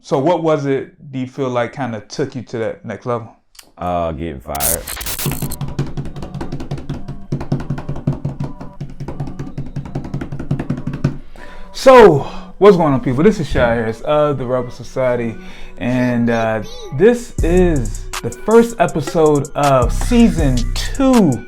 So what was it, do you feel like kind of took you to that next level? Getting fired. So, what's going on, people? This is Shy Harris of the Rebel Society, and this is the first episode of season 2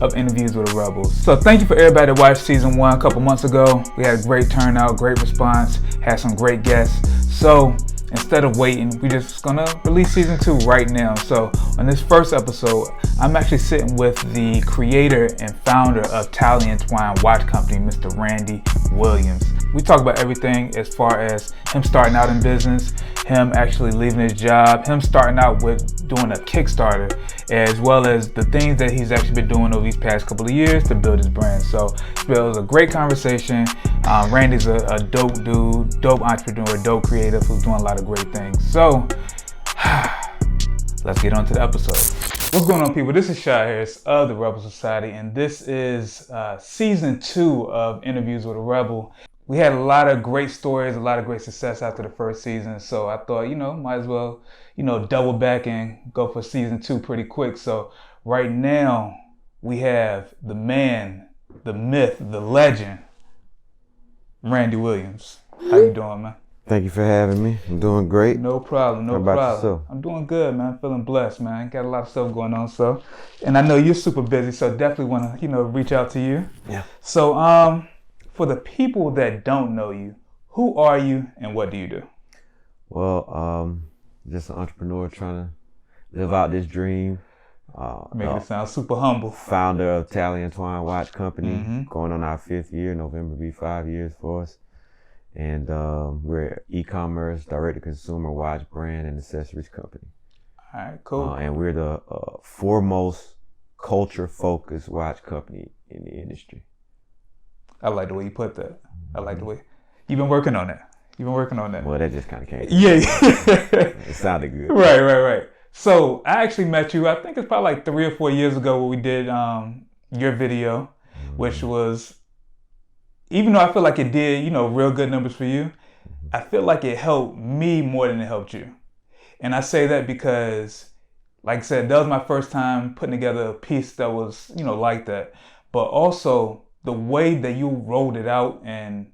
of Interviews with the Rebels. So thank you for everybody that watched season 1 a couple months ago. We had a great turnout, great response, had some great guests. So instead of waiting, we're just gonna release season 2 right now. So on this first episode, I'm actually sitting with the creator and founder of Tally and Twine Watch Company, Mr. Randy Williams. We talk about everything as far as him starting out in business, him actually leaving his job, him starting out with doing a Kickstarter, as well as the things that he's actually been doing over these past couple of years to build his brand. So it was a great conversation. Randy's a dope dude, dope entrepreneur, dope creative who's doing a lot of great things. So let's get on to the episode. What's going on, people? This is Shy Harris of the Rebel Society, and this is season 2 of Interviews with a Rebel. We had a lot of great stories, a lot of great success after the first season. So I thought, might as well, double back and go for season 2 pretty quick. So right now we have the man, the myth, the legend, Randy Williams. How you doing, man? Thank you for having me. I'm doing great. No problem, How about yourself? I'm doing good, man. Feeling blessed, man. Got a lot of stuff going on. So, and I know you're super busy, so definitely want to, reach out to you. Yeah. So, for the people that don't know you, who are you and what do you do? Well, just an entrepreneur trying to live out this dream. Making it sound super humble. Founder of Tally and Twine Watch Company, going on our 5th year. November will be 5 years for us. And we're an e-commerce, direct-to-consumer watch brand and accessories company. All right, cool. And we're the foremost culture-focused watch company in the industry. I like the way you put that. I like the way you've been working on that. Well, that just kind of came. Yeah. It sounded good. Right. So I actually met you, I think it's probably like 3 or 4 years ago when we did your video, which was, even though I feel like it did, real good numbers for you, I feel like it helped me more than it helped you. And I say that because, like I said, that was my first time putting together a piece that was, like that. But also the way that you rolled it out and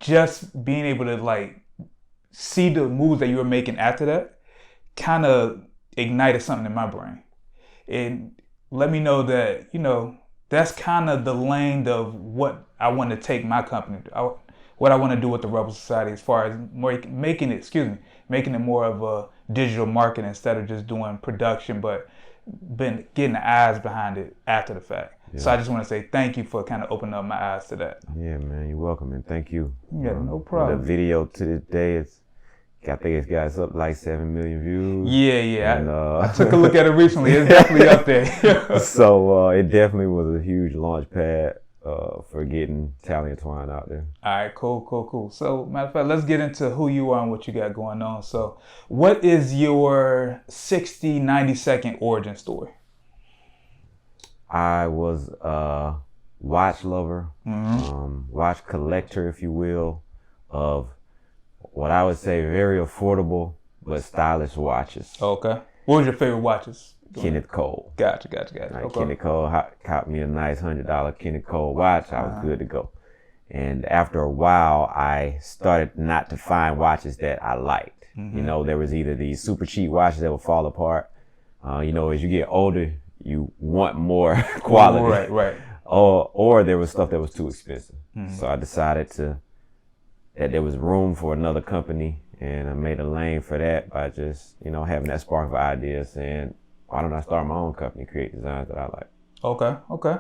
just being able to like see the moves that you were making after that kind of ignited something in my brain. And let me know that, that's kind of the lane of what I want to take my company to. What I want to do with the Rebel Society as far as making it more of a digital marketing instead of just doing production, but getting the eyes behind it after the fact. Yeah. So I just want to say thank you for kind of opening up my eyes to that. Yeah, man, you're welcome, and thank you. Yeah, no problem. The video to this day, I think it's got up like 7 million views. Yeah. And, I took a look at it recently. It's definitely up there. So it definitely was a huge launch pad for getting Tally and Twine out there. All right, cool. So, matter of fact, let's get into who you are and what you got going on. So, what is your 60, 90-second origin story? I was a watch lover, watch collector, if you will, of what I would say very affordable but stylish watches. Okay. What was your favorite watches? Kenneth Cole. Gotcha. Okay. Kenneth Cole caught me a nice $100 Kenneth Cole watch. I was good to go. And after a while, I started not to find watches that I liked. There was either these super cheap watches that would fall apart. As you get older, you want more quality. Right. Or there was stuff that was too expensive. So I decided that there was room for another company, and I made a lane for that by just, having that spark of ideas, saying, why don't I start my own company, create designs that I like? Okay.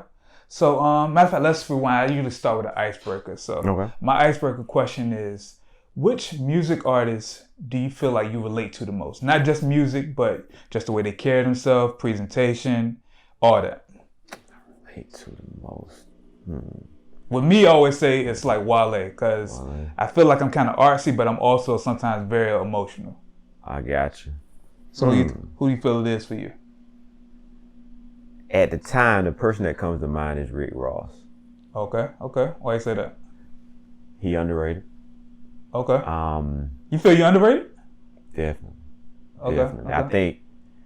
So, matter of fact, let's rewind. I usually start with an icebreaker. So My icebreaker question is, which music artists do you feel like you relate to the most? Not just music, but just the way they carry themselves, presentation, all that. Relate to the most? With me, I always say it's like Wale, because I feel like I'm kind of artsy, but I'm also sometimes very emotional. I got you. So who do you feel it is for you? At the time, the person that comes to mind is Rick Ross. Okay. Why you say that? He underrated. Okay. You feel you underrated? Definitely. Okay. Definitely. Okay.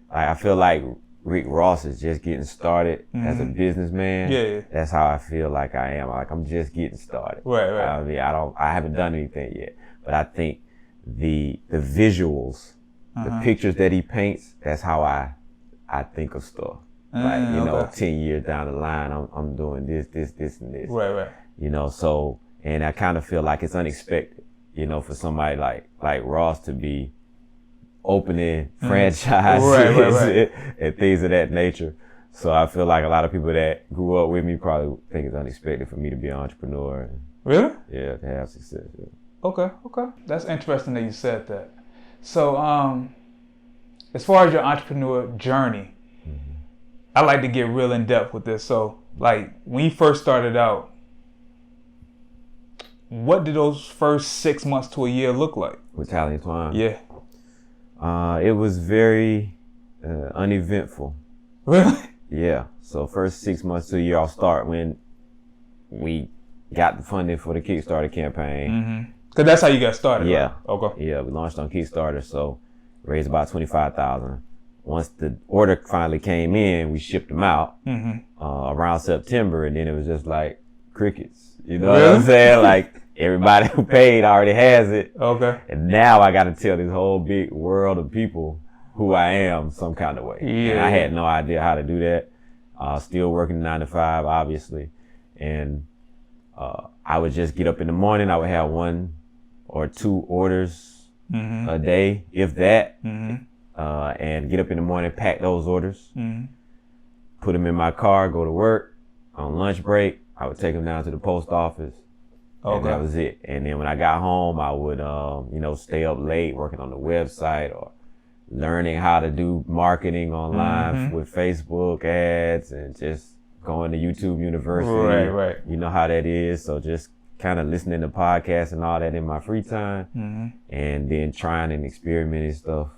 I feel like Rick Ross is just getting started as a businessman. Yeah. That's how I feel like I am. Like I'm just getting started. Right. I mean, I haven't done anything yet, but I think the visuals, the pictures that he paints, that's how I think of stuff. Like, you know, 10 years down the line, I'm doing this, and this. Right. You know, so, and I kind of feel like it's unexpected, you know, for somebody like Ross to be opening franchises and things of that nature. So I feel like a lot of people that grew up with me probably think it's unexpected for me to be an entrepreneur. Really? Yeah, to have success. Yeah. Okay. That's interesting that you said that. So, as far as your entrepreneur journey, I like to get real in depth with this. So, like, when you first started out, what did those first 6 months to a year look like? With Talent Twine? Yeah. It was very uneventful. Really? Yeah. So first 6 months to a year, I'll start when we got the funding for the Kickstarter campaign. Cause that's how you got started. Yeah. Right? Okay. Yeah, we launched on Kickstarter, so raised about $25,000. Once the order finally came in, we shipped them out around September, and then it was just like crickets. You know what I'm saying? Like everybody who paid already has it. Okay. And now I got to tell this whole big world of people who I am some kind of way. Yeah. And I had no idea how to do that. Still working 9 to 5, obviously. And I would just get up in the morning. I would have 1 or 2 orders a day, if that. And get up in the morning, pack those orders, put them in my car, go to work. On lunch break, I would take them down to the post office. And that was it. And then when I got home, I would, you know, stay up late working on the website or learning how to do marketing online with Facebook ads and just going to YouTube University. Right. You know how that is. So just kind of listening to podcasts and all that in my free time, and then trying and experimenting stuff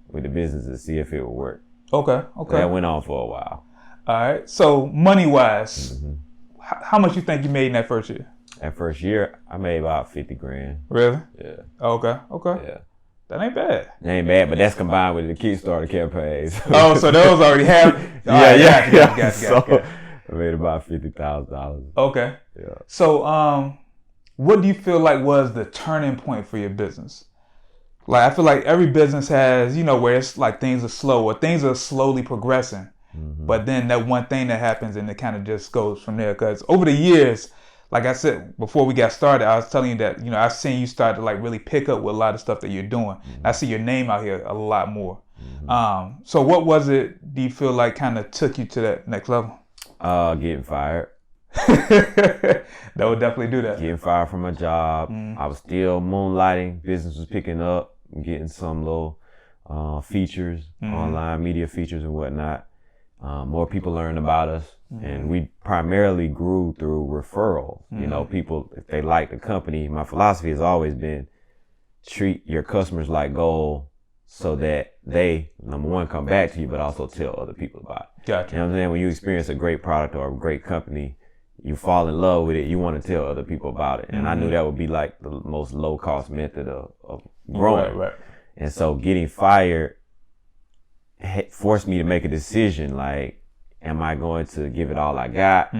with the business to see if it would work. Okay. So that went on for a while. All right. So money-wise, how much you think you made in that first year? That first year, I made about 50 grand. Really? Yeah. Okay. Yeah. That ain't bad. That ain't bad, but that's combined with the Kickstarter campaigns. So those already have. Yeah. So I made about $50,000. Okay. Yeah. So, what do you feel like was the turning point for your business? Like, I feel like every business has, you know, where it's like things are slow or things are slowly progressing. But then that one thing that happens and it kind of just goes from there. Because over the years, like I said, before we got started, I was telling you that, you know, I've seen you start to like really pick up with a lot of stuff that you're doing. I see your name out here a lot more. So what was it, do you feel like kind of took you to that next level? Getting fired. That would definitely do that. Getting fired from my job. I was still moonlighting. Business was picking up. Getting some little features, online media features and whatnot. More people learned about us. And we primarily grew through referrals. You know, people, if they like the company, my philosophy has always been treat your customers like gold so that they, number one, come back to you, but also tell other people about it. Gotcha. You know what I'm saying? When you experience a great product or a great company, you fall in love with it, you want to tell other people about it. And I knew that would be like the most low cost method of growing. Right. And so getting fired forced me to make a decision, like, am I going to give it all I got,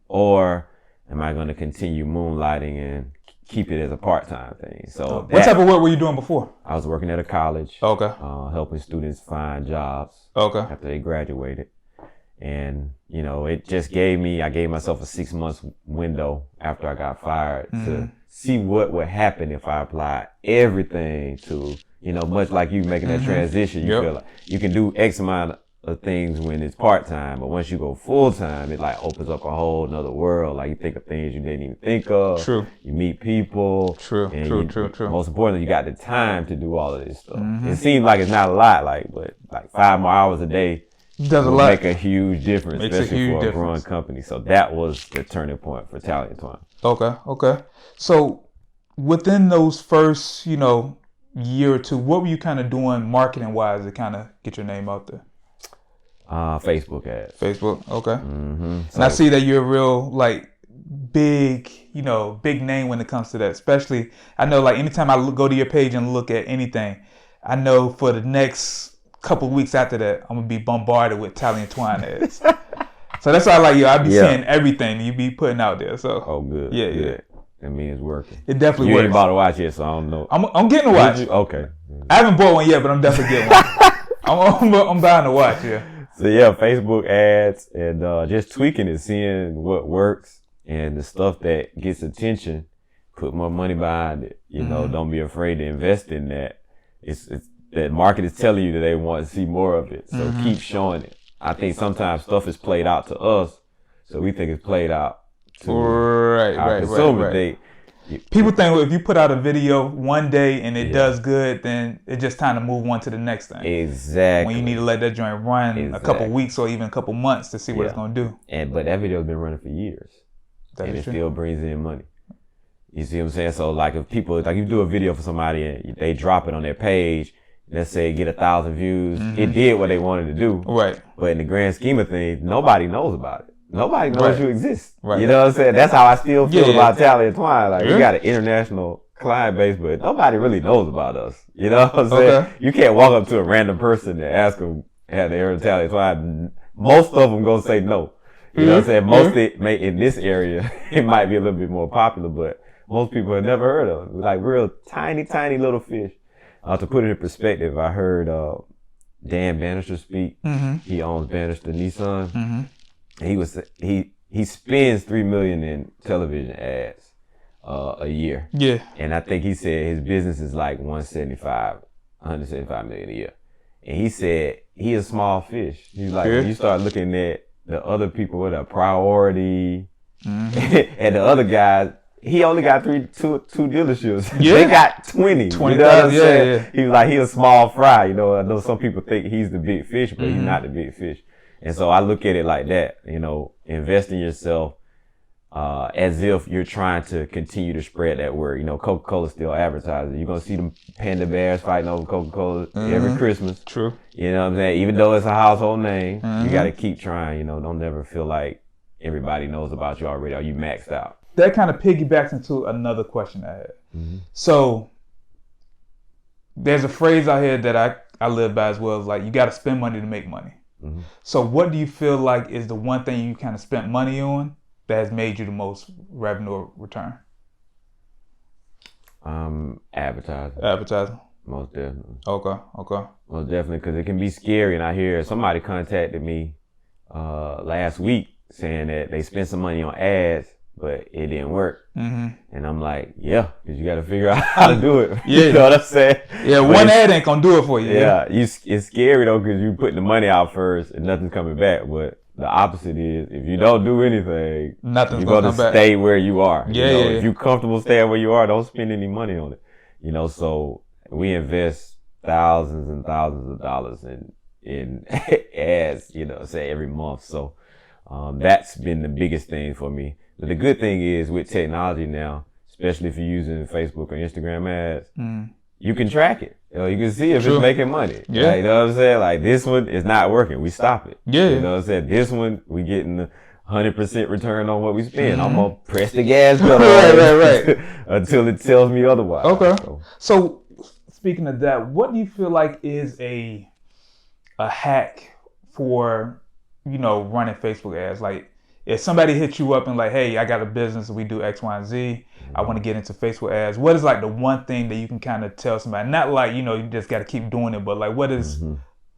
or am I going to continue moonlighting and keep it as a part-time thing? So what type of work were you doing before? I was working at a college, helping students find jobs after they graduated. And, you know, it just I gave myself a 6 months window after I got fired to see what would happen if I applied everything to, you know, much like you making that transition, you feel like you can do X amount of things when it's part-time, but once you go full-time, it like opens up a whole nother world. Like you think of things you didn't even think of. True. You meet people. True. Most importantly, you got the time to do all of this stuff. It seems like it's not a lot, but 5 more hours a day does a lot. Make a huge difference, especially for a growing company. So that was the turning point for Talent Twine. Okay. So within those first, you know, year or two, what were you kind of doing marketing wise to kind of get your name out there? Facebook ads. Facebook, okay. And I see that you're a real like big name when it comes to that. Especially, I know like anytime I go to your page and look at anything, I know for the next couple of weeks after that, I'm gonna be bombarded with Tally and Twine ads. So that's why I like you. I be seeing everything you be putting out there. So good. Yeah, good. yeah. That means it's working. It definitely you works. You ain't about to watch it, so I don't know. I'm getting a watch. Okay. I haven't bought one yet, but I'm definitely getting one. I'm buying a watch. Yeah. So yeah, Facebook ads and just tweaking it, seeing what works and the stuff that gets attention. Put more money behind it. You know, don't be afraid to invest in that. It's the market is telling you that they want to see more of it. So keep showing it. I think sometimes stuff is played out to us, so we think it's played out to our consumers. Right. People think if you put out a video one day and it does good, then it's just time to move on to the next thing. Exactly. When you need to let that joint run a couple weeks or even a couple months to see what it's gonna do. But that video's been running for years, and it still brings in money. You see what I'm saying? So like if people, like you do a video for somebody and they drop it on their page, let's say get 1,000 views, it did what they wanted to do. Right. But in the grand scheme of things, nobody knows about it. Nobody knows you exist. Right. You know what I'm saying? That's how I still feel about Tally and Twine. Like we got an international client base, but nobody really knows about us. You know what I'm saying? You can't walk up to a random person and ask them, have they heard of Tally and Twine? Most of them gonna say no. You know what I'm saying? Most in this area, it might be a little bit more popular, but most people have never heard of them. Like real tiny, tiny little fish. To put it in perspective, I heard Dan Bannister speak. He owns Bannister Nissan. He spends $3 million in television ads a year. Yeah. And I think he said his business is like 175 million a year. And he said he a small fish. He's like, when you start looking at the other people with a priority and the other guys, he only got two dealerships. Yeah. They got 20. 20, you know what I'm saying? Yeah. He was like, he a small fry. You know, I know some people think he's the big fish, but he's not the big fish. And so I look at it like that, you know, invest in yourself, as if you're trying to continue to spread that word. You know, Coca-Cola still advertising. You're going to see them panda bears fighting over Coca-Cola every Christmas. True. You know what I'm saying? Even though it's a household name, you got to keep trying, you know, don't never feel like everybody knows about you already or you maxed out. That kind of piggybacks into another question I had. So there's a phrase out here that I live by as well. It's like, you got to spend money to make money. So what do you feel like is the one thing you kind of spent money on that has made you the most revenue return? Advertising. Most definitely. Okay. Most definitely, because it can be scary. And I hear somebody contacted me last week saying that they spent some money on ads, but it didn't work. And I'm like, yeah, because you got to figure out how to do it. You know what I'm saying? Yeah, but one ad ain't going to do it for you. It's scary though, because you putting the money out first and nothing's coming back. But the opposite is, if you don't do anything, nothing's you're going to stay where you are. If you're comfortable staying where you are, don't spend any money on it. You know, so we invest thousands and thousands of dollars in ads, you know, say every month. So that's been the biggest thing for me. But the good thing is with technology now, especially if you're using Facebook or Instagram ads, you can track it. You know, you can see if it's making money. Yeah. Like, you know what I'm saying? Like, this one is not working. We stop it. Yeah. You know what I'm saying? This one, we getting the 100% return on what we spend. I'm going to press the gas pedal right. until it tells me otherwise. Okay. So speaking of that, what do you feel like is a hack for, you know, running Facebook ads? Like, if somebody hits you up and like, hey, I got a business, we do X, Y, and Z, I want to get into Facebook ads. What is like the one thing that you can kind of tell somebody? Not like, you know, you just got to keep doing it, but like, what is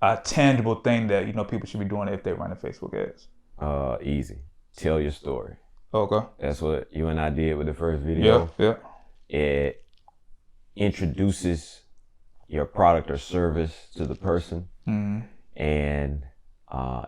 a tangible thing that, you know, people should be doing if they're running Facebook ads? Easy. Tell your story. Okay. That's what you and I did with the first video. Yeah. It introduces your product or service to the person, and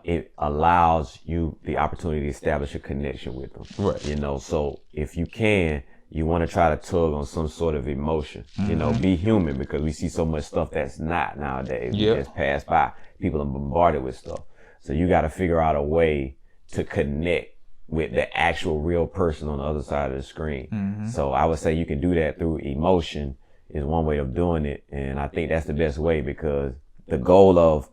it allows you the opportunity to establish a connection with them. Right. You know, so if you can, you want to try to tug on some sort of emotion. You know, be human, because we see so much stuff that's not nowadays. We just pass by. People are bombarded with stuff. So you got to figure out a way to connect with the actual real person on the other side of the screen. So I would say you can do that through emotion is one way of doing it. And I think that's the best way, because the goal of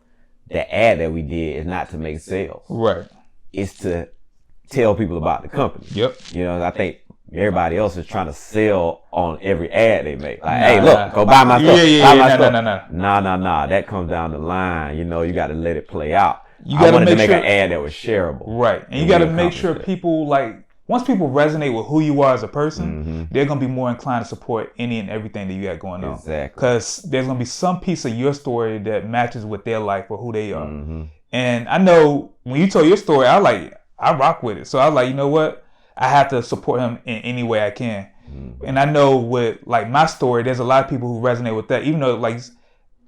the ad that we did is not to make sales. Right. It's to tell people about the company. Yep. You know, I think everybody else is trying to sell on every ad they make. Like, hey, look, go buy my stuff. Buy my stuff. Nah. That comes down the line. You know, you got to let it play out. I wanted to make an ad that was shareable. Right. And you got to make sure people, like, once people resonate with who you are as a person, they're going to be more inclined to support any and everything that you got going on. Exactly. Because there's going to be some piece of your story that matches with their life or who they are. And I know when you told your story, I rock with it. So I was like, you know what? I have to support him in any way I can. And I know with like my story, there's a lot of people who resonate with that, even though like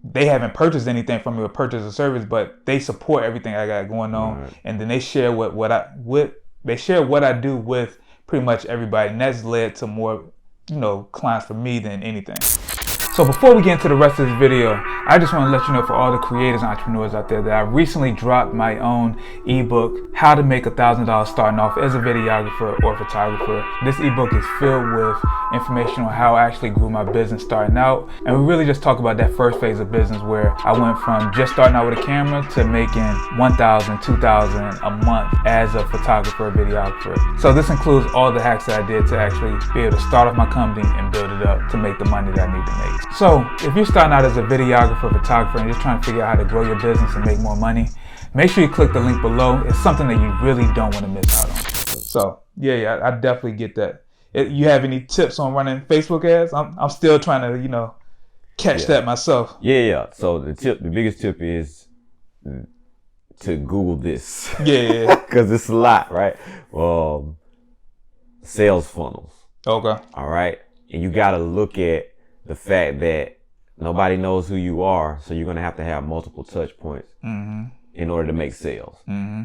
they haven't purchased anything from me or purchased a service, but they support everything I got going on. And then they share what I do with pretty much everybody. And that's led to more, you know, clients for me than anything. So before we get into the rest of this video, I just want to let you know for all the creators and entrepreneurs out there that I recently dropped my own ebook, How to Make $1,000 Starting Off as a Videographer or Photographer. This ebook is filled with information on how I actually grew my business starting out. And we really just talk about that first phase of business where I went from just starting out with a camera to making $1,000, $2,000 a month as a photographer or videographer. So this includes all the hacks that I did to actually be able to start off my company and build it up to make the money that I need to make. So if you're starting out as a videographer, photographer, and just trying to figure out how to grow your business and make more money, make sure you click the link below. It's something that you really don't want to miss out on. So yeah, I definitely get that. You have any tips on running Facebook ads? I'm still trying to, you know, catch that myself. Yeah. So the biggest tip is to Google this. Yeah. Because it's a lot, right? Sales funnels. Okay. All right. And you got to look at the fact that nobody knows who you are, so you're going to have multiple touch points in order to make sales.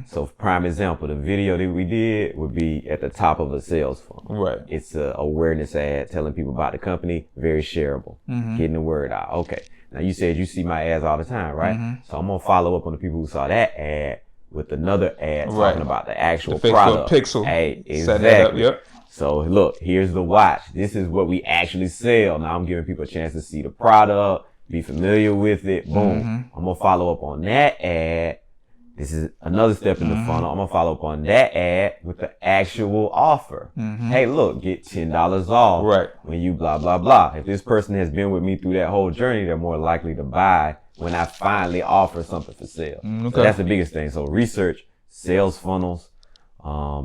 So prime example, the video that we did would be at the top of a sales funnel. Right. It's an awareness ad telling people about the company, very shareable, getting the word out. Okay. Now you said you see my ads all the time, right? So I'm going to follow up on the people who saw that ad with another ad talking about the actual product. Pixel. Hey, exactly. Set that up, yep. So look, here's the watch. This is what we actually sell. Now I'm giving people a chance to see the product, be familiar with it. Boom. I'm going to follow up on that ad. This is another step in the funnel. I'm going to follow up on that ad with the actual offer. Hey, look, get $10 off when you blah, blah, blah. If this person has been with me through that whole journey, they're more likely to buy when I finally offer something for sale. So that's the biggest thing. So research sales funnels.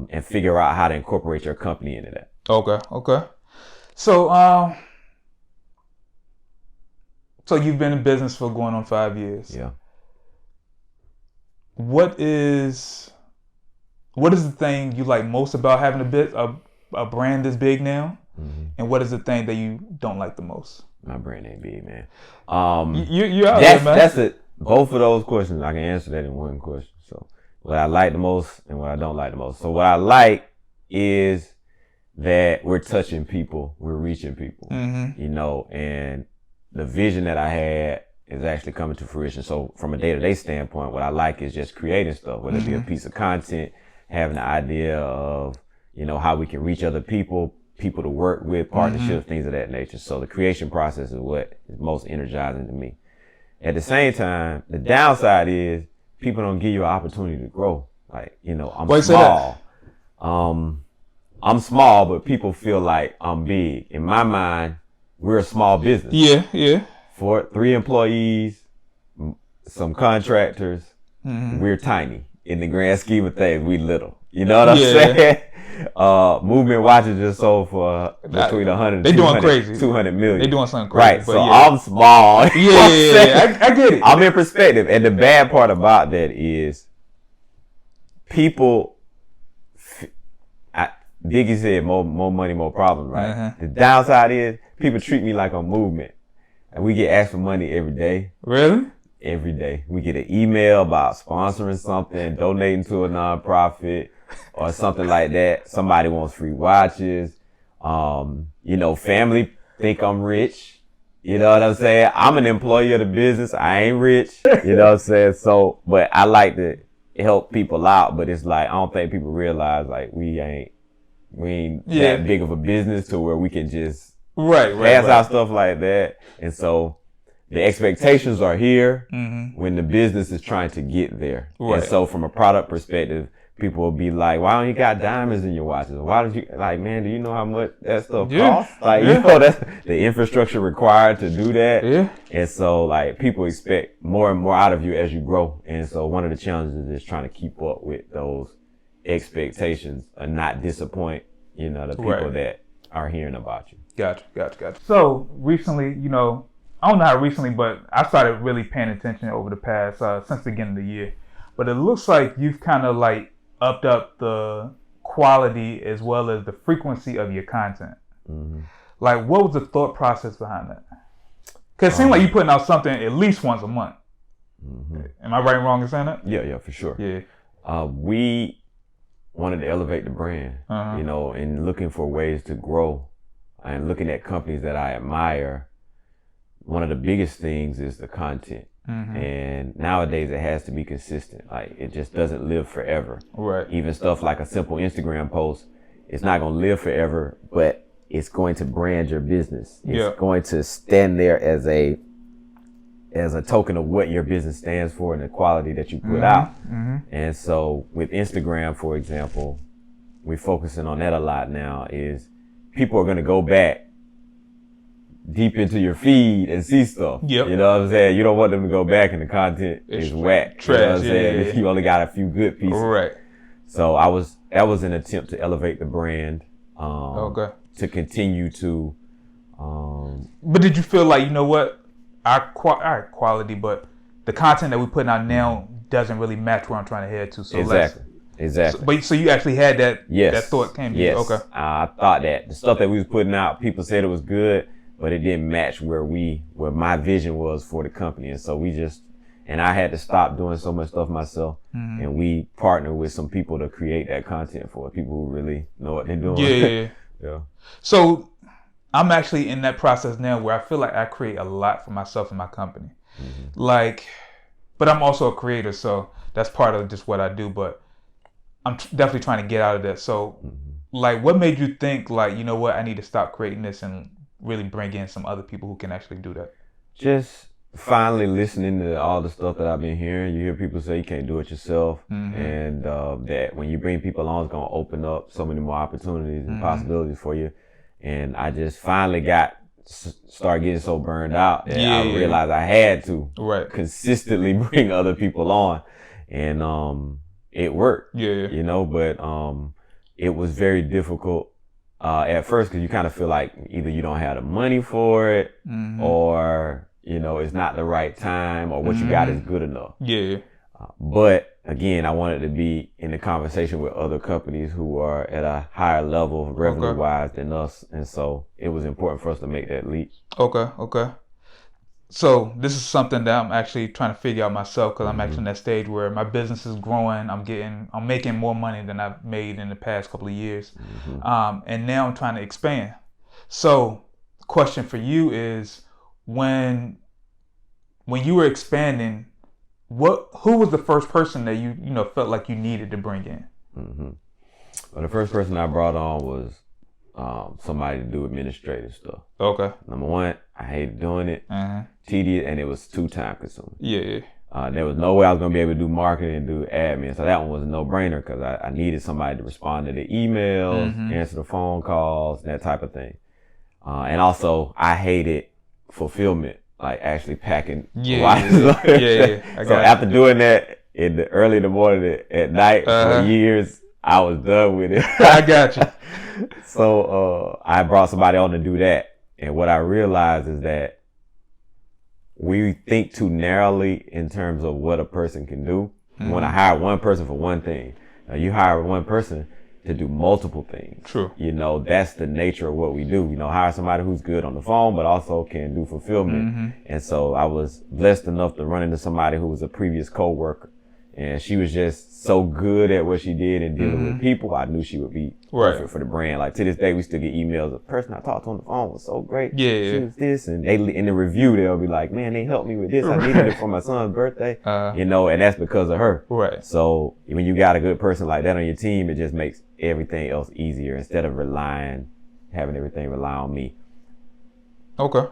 And figure out how to incorporate your company into that. Okay. So, so you've been in business for going on 5 years. Yeah. What is the thing you like most about having a brand this big now? And what is the thing that you don't like the most? My brand ain't big, man. You're out there, man. That's it. Both of those questions, I can answer that in one question. So what I like the most and what I don't like the most. So what I like is that we're touching people, we're reaching people, you know, and the vision that I had is actually coming to fruition. So from a day-to-day standpoint, what I like is just creating stuff, whether it be a piece of content, having the idea of, you know, how we can reach other people to work with, partnerships, things of that nature. So the creation process is what is most energizing to me. At the same time, the downside is people don't give you an opportunity to grow. Like, you know, I'm small. I'm small, but people feel like I'm big. In my mind, we're a small business. Yeah. 3 employees, some contractors. We're tiny. In the grand scheme of things, we little. You know what I'm saying? Movement watches just sold for between 100 and 200 million. They doing something crazy. Right. So I'm small. Yeah. I get it. I'm in perspective. And the bad part about that is people, Biggie said more money, more problems, right? The downside is people treat me like I'm movement. And we get asked for money every day. Really? Every day. We get an email about sponsoring something, donating to a nonprofit or something like that. Somebody wants free watches. You know, family think I'm rich. You know what I'm saying? I'm an employee of the business. I ain't rich. You know what I'm saying? So, but I like to help people out, but it's like, I don't think people realize like we ain't that big of a business to where we can just pass out stuff like that. And so the expectations are here when the business is trying to get there. And so from a product perspective, people will be like, why don't you got diamonds in your watches? Why don't you, like, man, do you know how much that stuff Yeah. costs? Like, Yeah. you know, that's the infrastructure required to do that. Yeah. And so, like, people expect more and more out of you as you grow. And so one of the challenges is trying to keep up with those expectations and not disappoint, you know, the people that are hearing about you. Gotcha. So recently, you know, I don't know how recently, but I started really paying attention over the past, since the beginning of the year. But it looks like you've kind of like upped up the quality as well as the frequency of your content. Mm-hmm. Like, what was the thought process behind that? Because it seems like you're putting out something at least once a month. Mm-hmm. Am I right or wrong in saying that? Yeah, for sure. Yeah. We wanted to elevate the brand, you know, and looking for ways to grow and looking at companies that I admire. One of the biggest things is the content. Mm-hmm. And nowadays it has to be consistent. Like, it just doesn't live forever. Right. Even stuff like a simple Instagram post, it's not going to live forever, but it's going to brand your business. It's going to stand there as a token of what your business stands for and the quality that you put out. Mm-hmm. And so with Instagram, for example, we're focusing on that a lot now, is people are going to go back deep into your feed and see stuff. Yep. You know what I'm saying? You don't want them to go back and the content is whack. Trash. You know what I'm saying? If you only got a few good pieces. Right. So that was an attempt to elevate the brand. To continue to. But did you feel like, you know what, our quality, but the content that we're putting out now doesn't really match where I'm trying to head to? So Exactly. So you actually had that. Yes. That thought came to you. Okay. I thought that the stuff that we was putting out, people said it was good, but it didn't match where my vision was for the company. And so I had to stop doing so much stuff myself. Mm-hmm. And we partnered with some people to create that content for it, people who really know what they're doing. Yeah. So I'm actually in that process now where I feel like I create a lot for myself and my company. Mm-hmm. But I'm also a creator, so that's part of just what I do. But I'm definitely trying to get out of that. So, what made you think, you know what, I need to stop creating this and really bring in some other people who can actually do that? Just finally listening to all the stuff that I've been hearing. You hear people say you can't do it yourself, and that when you bring people on, it's going to open up so many more opportunities and possibilities for you. And I just finally started getting so burned out that I realized I had to consistently bring other people on, and it worked. You know, but it was very difficult at first, because you kind of feel like either you don't have the money for it, or you know, it's not the right time, or what you got is good enough. But again, I wanted to be in the conversation with other companies who are at a higher level revenue-wise than us. And so it was important for us to make that leap. Okay. So this is something that I'm actually trying to figure out myself, because I'm actually in that stage where my business is growing. I'm making more money than I've made in the past couple of years. And now I'm trying to expand. So question for you is, when you were expanding, who was the first person that you felt like you needed to bring in? Well, the first person I brought on was somebody to do administrative stuff. Okay. Number one, I hated doing it, tedious, and it was too time consuming. There was no way I was gonna be able to do marketing and do admin, so that one was a no-brainer, because I needed somebody to respond to the emails, answer the phone calls, that type of thing. And also, I hated fulfillment, like actually packing. So after doing that early in the morning, at night for years, I was done with it. I got you. So I brought somebody on to do that, and what I realized is that we think too narrowly in terms of what a person can do. You want to hire one person for one thing. Now, you hire one person to do multiple things. True. You know, that's the nature of what we do. You know, hire somebody who's good on the phone, but also can do fulfillment. And so I was blessed enough to run into somebody who was a previous coworker, and she was just so good at what she did and dealing with people. I knew she would be perfect for the brand. Like, to this day, we still get emails. The person I talked to on the phone was so great. She was this, and they in the review they'll be like, "Man, they helped me with this. I needed it for my son's birthday." You know, and that's because of her. So when you got a good person like that on your team, it just makes everything else easier instead of having everything rely on me. Okay.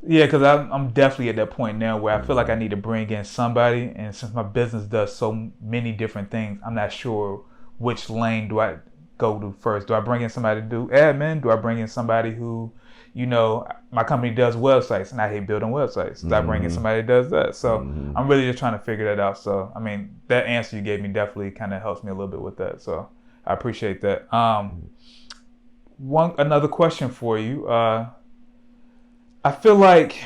Yeah, because I'm definitely at that point now where I feel like I need to bring in somebody, and since my business does so many different things, I'm not sure which lane do I go to first. Do I bring in somebody to do admin? Do I bring in somebody who, my company does websites, and I hate building websites. Do I bring in somebody that does that? So I'm really just trying to figure that out. So I mean, that answer you gave me definitely kind of helps me a little bit with that. So I appreciate that. Another question for you. I feel like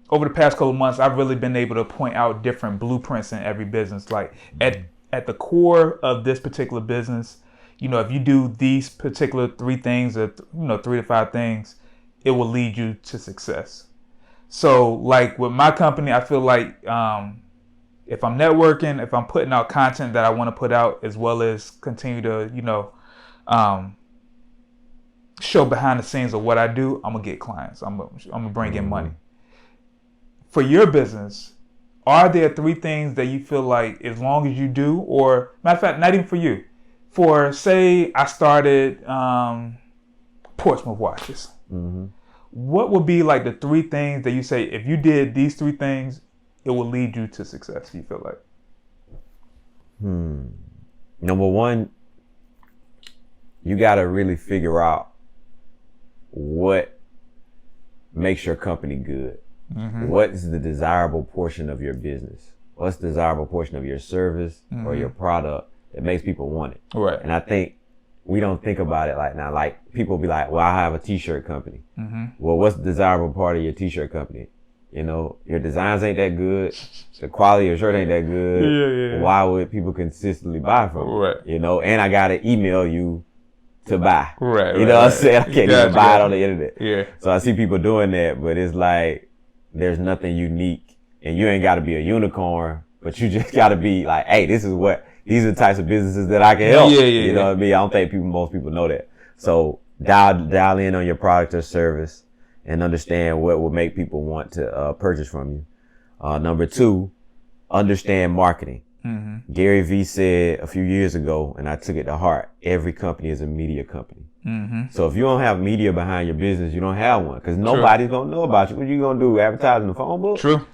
over the past couple of months, I've really been able to point out different blueprints in every business. Like at the core of this particular business, if you do these particular 3 things or 3 to 5 things, it will lead you to success. So like with my company, I feel like if I'm networking, if I'm putting out content that I want to put out, as well as continue to show behind the scenes of what I do, I'm gonna get clients. I'm gonna bring in money. For your business, are there 3 things that you feel like as long as you do, or matter of fact, not even for you, for say I started Portsmouth watches, what would be like the 3 things that you say if you did these 3 things, it will lead you to success? You feel like? Number 1, you gotta really figure out what makes your company good. What is the desirable portion of your business? What's the desirable portion of your service or your product that makes people want it? Right. And I think we don't think about it like now. Like people be like, well, I have a t-shirt company. Well, what's the desirable part of your t-shirt company? Your designs ain't that good. The quality of your shirt ain't that good. Yeah. Why would people consistently buy from you? Right. And I gotta email you to buy. Right. What I'm saying? I can't even buy it on the internet. Yeah. So I see people doing that, but it's like there's nothing unique, and you ain't got to be a unicorn, but you just got to be like, hey, these are the types of businesses that I can help. You know what I mean? I don't think most people know that. So dial in on your product or service and understand what will make people want to purchase from you. Number 2, understand marketing. Gary Vee said a few years ago, and I took it to heart, every company is a media company. So if you don't have media behind your business, you don't have one, because nobody's going to know about you. What you going to do, advertise in the phone book? True.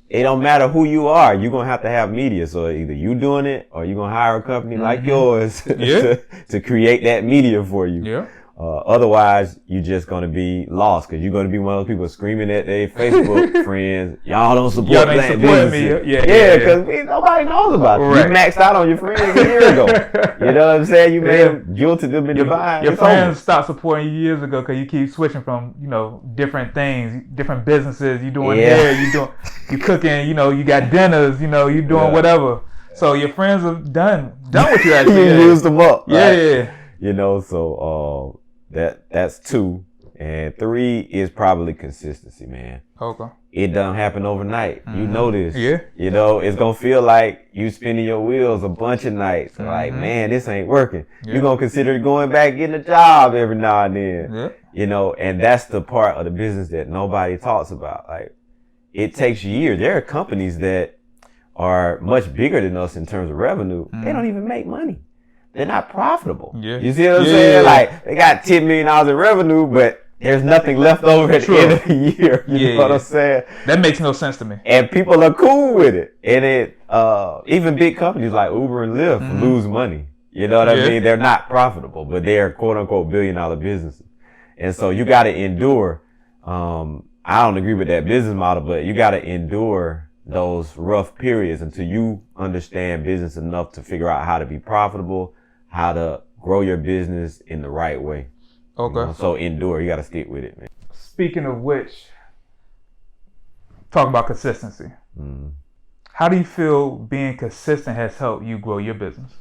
It don't matter who you are, you're going to have media. So either you doing it or you're going to hire a company like yours to create that media for you. Yeah. Otherwise, you're just going to be lost, because you're going to be one of those people screaming at their Facebook friends, y'all don't support black businesses. Yeah, because nobody knows about it. You maxed out on your friends a year ago. You know what I'm saying? You may have guilted them into buying. Your friends stopped supporting you years ago because you keep switching from, different things, different businesses. You doing hair, you cooking, you got dinners, you doing whatever. So your friends have done what you actually you used them up. Right? Yeah. So that's 2. And 3 is probably consistency, man. Okay. It doesn't happen overnight. You know this. Yeah. It's going to feel like you spinning your wheels a bunch of nights. Like, man, this ain't working. You're going to consider going back, getting a job every now and then. And that's the part of the business that nobody talks about. Like, it takes years. There are companies that are much bigger than us in terms of revenue. They don't even make money. They're not profitable. You see what I'm saying? Like, they got $10 million in revenue, but there's nothing left over at the end of the year. You know what I'm saying? That makes no sense to me. And people are cool with it. And even big companies like Uber and Lyft lose money. You know what I mean? They're not profitable, but they're quote unquote $1 billion businesses. And so you got to endure. I don't agree with that business model, but you got to endure those rough periods until you understand business enough to figure out how to be profitable, how to grow your business in the right way. Okay. So endure. You got to stick with it, man. Speaking of which, talk about consistency. How do you feel being consistent has helped you grow your business?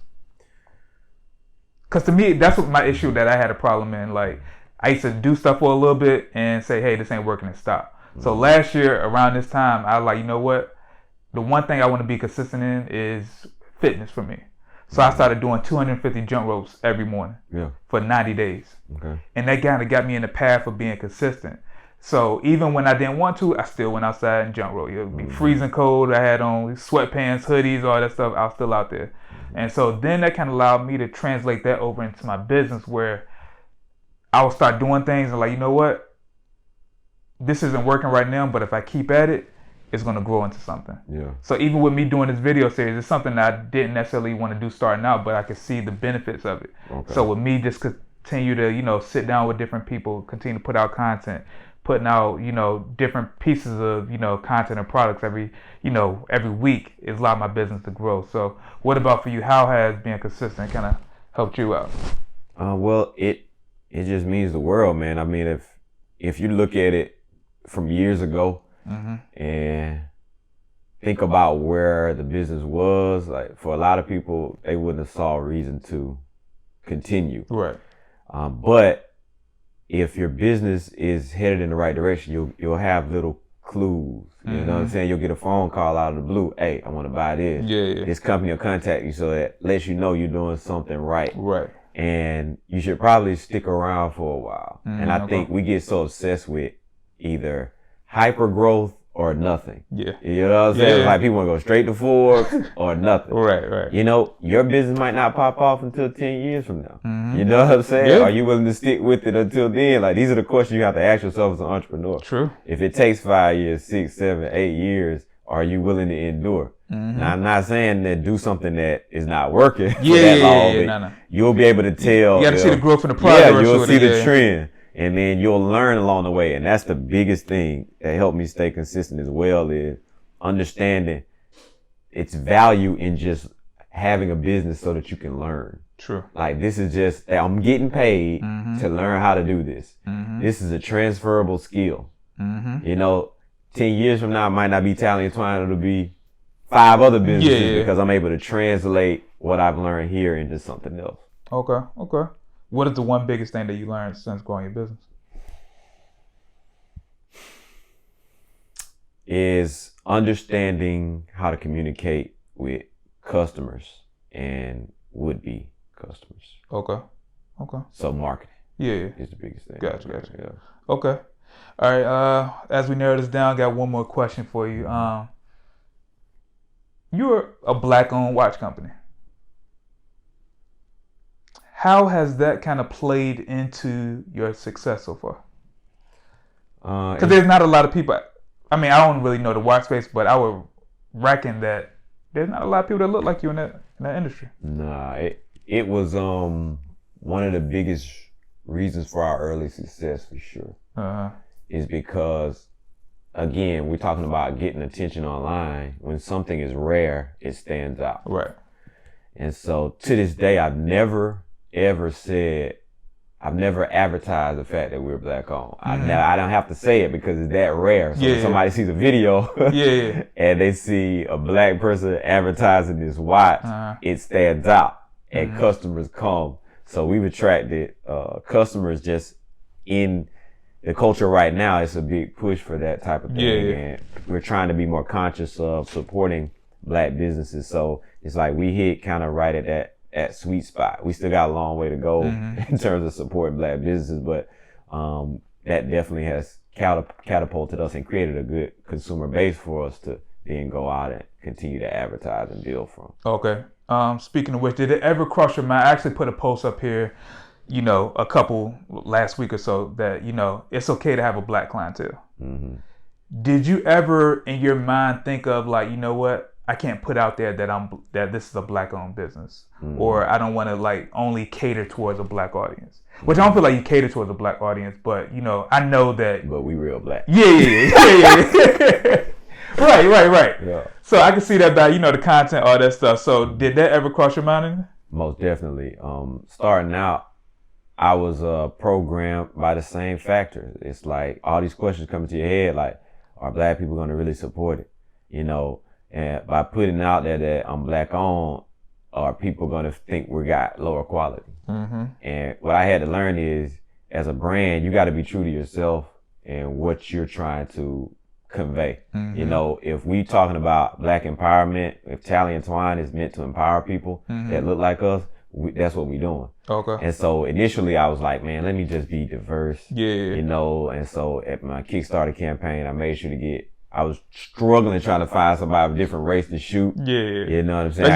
Because to me, that's what my issue that I had a problem in. Like, I used to do stuff for a little bit and say, hey, this ain't working, and stop. So last year around this time, I was like, you know what? The one thing I want to be consistent in is fitness for me. So I started doing 250 jump ropes every morning for 90 days. Okay. And that kind of got me in the path of being consistent. So even when I didn't want to, I still went outside and jump rope. It would be freezing cold. I had on sweatpants, hoodies, all that stuff. I was still out there. And so then that kind of allowed me to translate that over into my business, where I would start doing things and like, you know what? this isn't working right now, but if I keep at it, it's going to grow into something. Yeah. So even with me doing this video series, it's something that I didn't necessarily want to do starting out, but I could see the benefits of it. Okay. So with me just continue to, you know, sit down with different people, continue to put out content, putting out, you know, different pieces of, you know, content and products every week is allowed my business to grow. So what about for you? How has being consistent kind of helped you out? Well, it just means the world, man. I mean, if you look at it from years ago, and think about where the business was, like for a lot of people, they wouldn't have saw a reason to continue. Right. But if your business is headed in the right direction, you'll have little clues. You know what I'm saying? You'll get a phone call out of the blue. Hey, I want to buy this. Yeah. This company will contact you, so that lets you know you're doing something right. Right. And you should probably stick around for a while. And I think we get so obsessed with either hyper growth or nothing. Yeah. You know what I'm saying? Like people want to go straight to Forbes or nothing. Right. You know, your business might not pop off until 10 years from now. You know what I'm saying? Yeah. Are you willing to stick with it until then? Like these are the questions you have to ask yourself as an entrepreneur. True. If it takes 5 years, 6, 7, 8 years, are you willing to endure? Now, I'm not saying that do something that is not working for that long. No. You'll be able to tell. You got to see the growth in the progress. Yeah, you'll see the trend. And then you'll learn along the way. And that's the biggest thing that helped me stay consistent as well, is understanding its value in just having a business so that you can learn. True. Like this is just, I'm getting paid to learn how to do this. This is a transferable skill. You know, 10 years from now, it might not be Talent Twine, it'll be 5 other businesses because I'm able to translate what I've learned here into something else. Okay. What is the one biggest thing that you learned since growing your business? Is understanding how to communicate with customers and would-be customers. Okay. So marketing. Yeah. Is the biggest thing. Gotcha. Yeah. Okay. All right. As we narrow this down, I got one more question for you. You're a Black-owned watch company. How has that kind of played into your success so far? Because there's not a lot of people. I mean, I don't really know the watch space, but I would reckon that there's not a lot of people that look like you in that industry. Nah, it was one of the biggest reasons for our early success for sure. Is because, again, we're talking about getting attention online. When something is rare, it stands out. Right. And so to this day, I've never advertised the fact that we're Black-owned. I don't have to say it because it's that rare. So when somebody sees a video and they see a Black person advertising this watch, it stands out and customers come. So we've attracted customers just in the culture right now. It's a big push for that type of thing. And we're trying to be more conscious of supporting Black businesses. So it's like we hit kind of right at that sweet spot. We still got a long way to go in terms of supporting Black businesses, but that definitely has catapulted us and created a good consumer base for us to then go out and continue to advertise and build from. Okay. Speaking of which, did it ever cross your mind? I actually put a post up here, a couple last week or so that, it's okay to have a Black clientele. Did you ever in your mind think of like, you know what? I can't put out there that this is a Black-owned business, or I don't want to like only cater towards a Black audience. Which I don't feel like you cater towards a Black audience, but I know that. But we real Black. Yeah. Right. Yeah. So I can see that by the content, all that stuff. So did that ever cross your mind? Most definitely. Starting out, I was programmed by the same factors. It's like all these questions come to your head, like, are Black people going to really support it? And by putting out there that I'm Black-owned, are people going to think we got lower quality? And what I had to learn is, as a brand, you got to be true to yourself and what you're trying to convey. If we talking about Black empowerment, if Tally and Twine is meant to empower people that look like us, that's what we doing. Okay. And so initially I was like, man, let me just be diverse. Yeah. And so at my Kickstarter campaign, I made sure I was struggling trying to find somebody of a different race to shoot. Yeah. You know what I'm saying?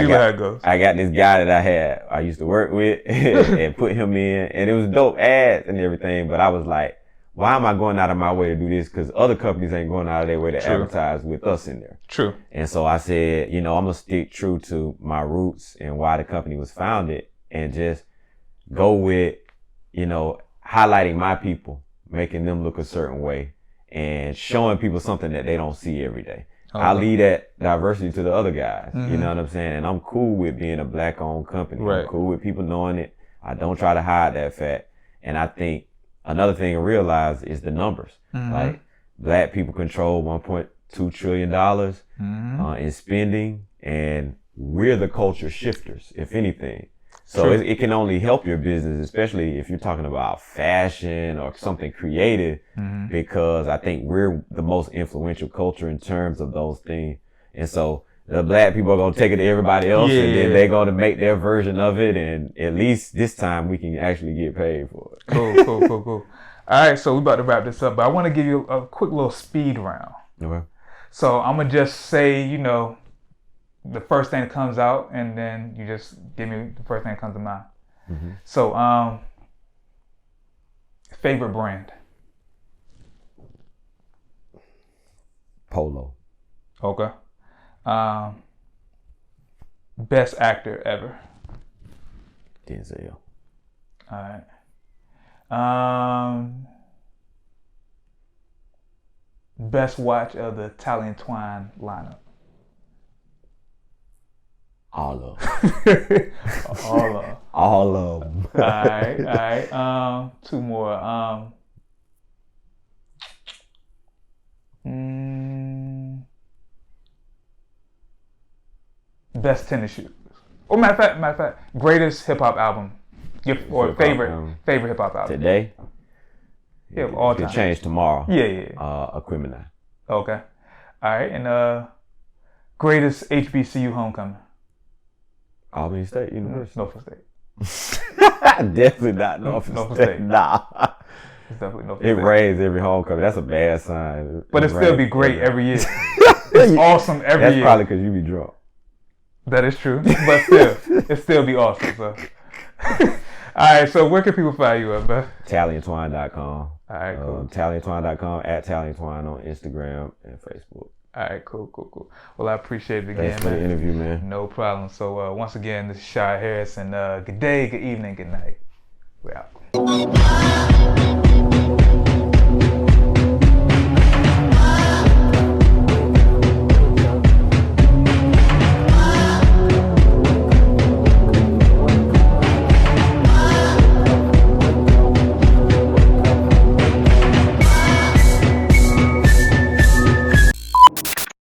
I got this guy that I used to work with and put him in, and it was dope ads and everything, but I was like, why am I going out of my way to do this? Because other companies ain't going out of their way to True. advertise with us in there. True. And so I said, you know, I'm going to stick true to my roots and why the company was founded and just go with, you know, highlighting my people, making them look a certain way and showing people something that they don't see every day. Okay. I leave that diversity to the other guys. Mm-hmm. You know what I'm saying? And I'm cool with being a black owned company. Right. I'm cool with people knowing it. I don't try to hide that fact. And I think another thing to realize is the numbers. Mm-hmm. Like black people control $1.2 trillion Mm-hmm. in spending, and we're the culture shifters, if anything. So True. it can only help your business, especially if you're talking about fashion or something creative, Mm-hmm. because I think we're the most influential culture in terms of those things. And so the black people are going to take it to everybody else, and then they're going to make their version of it. And at least this time we can actually get paid for it. Cool. All right, so we're about to wrap this up, but I want to give you a quick little speed round. Okay. So I'm going to just say, you know, the first thing that comes out, and then you just give me the first thing that comes to mind. Mm-hmm. So, favorite brand? Polo. Okay. Best actor ever? Denzel. All right. Best watch of the Italian Twine lineup? All of them. All of them. All of them. All right. Two more. Best tennis shoes. Oh, matter of fact, greatest hip hop album. Or Hip-hop favorite album. hip hop album. Today? Yeah, of all It could time. change tomorrow. Yeah. Aquemini. Okay. All right, and greatest HBCU homecoming. Albany State University. Norfolk State. Definitely not Norfolk State. Nah. It's definitely Norfolk It State. rains every homecoming. That's a bad sign. But it still rains be great every year. It's It's awesome every That's year. probably because you be drunk. That is true, but still, it still be awesome. So, all right. So, where can people find you at, bro? TallyandTwine.com. All right, cool. TallyandTwine.com, @TallyandTwine on Instagram and Facebook. All right, cool. Well, I appreciate it again, Thanks for the man. interview, man. No problem. So, once again, this is Shy Harris, and good day, good evening, good night. We're out.